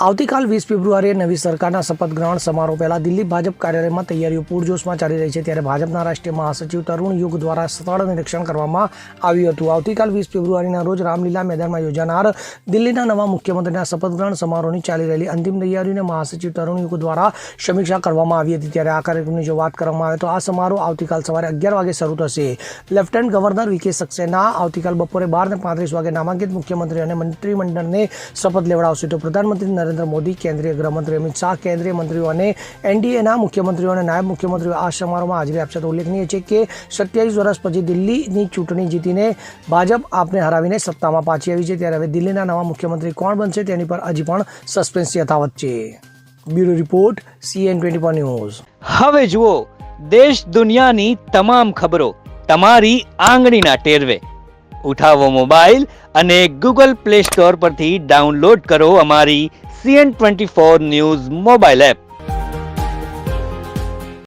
આવતીકાલ 20 ફેબ્રુઆરીએ નવી સરકારના શપથ ગ્રહણ સમારોહ પહેલા દિલ્હી ભાજપ કાર્યાલયમાં તૈયારીઓ પૂરજોશમાં ચાલી રહી છે ત્યારે ભાજપના રાષ્ટ્રીય મહાસચિવ તરુણ યુગ દ્વારા સ્થળ નિરીક્ષણ કરવામાં આવ્યું હતું। આવતીકાલ 20 ફેબ્રુઆરીના રોજ રામલીલા મેદાનમાં યોજાનાર દિલ્હીના નવા મુખ્યમંત્રીના શપથ ગ્રહણ સમારોહની ચાલી રહેલી અંતિમ તૈયારીઓને મહાસચિવ તરુણ યુગ દ્વારા સમીક્ષા કરવામાં આવી હતી। ત્યારે આ કાર્યક્રમની જો વાત કરવામાં આવે તો આ સમારોહ આવતીકાલ સવારે 11 વાગે શરૂ થશે। લેફ્ટનન્ટ ગવર્નર વીકે સક્સેના આવતીકાલ બપોરે 12:35 વાગે નામાંકિત મુખ્યમંત્રી અને મંત્રીમંડળને શપથ લેવડાવશે તો પ્રધાનમંત્રી નરેન્દ્ર મોદી, કેન્દ્રીય ગૃહમંત્રી અમિત શાહ, કેન્દ્રીય મંત્રીઓ અને એનડીએના મુખ્યમંત્રીઓ અને નાયબ મુખ્યમંત્રીઓ આ સમારોહમાં હાજરી આપશે। તો ઉલ્લેખનીય છે કે 27 વર્ષ પછી દિલ્હીની ચૂંટણી જીતીને ભાજપ આપને હરાવીને સત્તામાં પાછી આવી છે। ત્યારે હવે દિલ્હીના નવા મુખ્યમંત્રી કોણ બનશે તેની પર હજી પણ સસ્પેન્સ યથાવત છે। Bureau report CN24 news. હવે જુઓ દેશ દુનિયાની તમામ ખબરો તમારી આંગળીના ટેરવે। ઉઠાવો મોબાઈલ અને ગૂગલ પ્લે સ્ટોર પરથી ડાઉનલોડ કરો અમારી CN24 ન્યૂઝ મોબાઈલ એપ।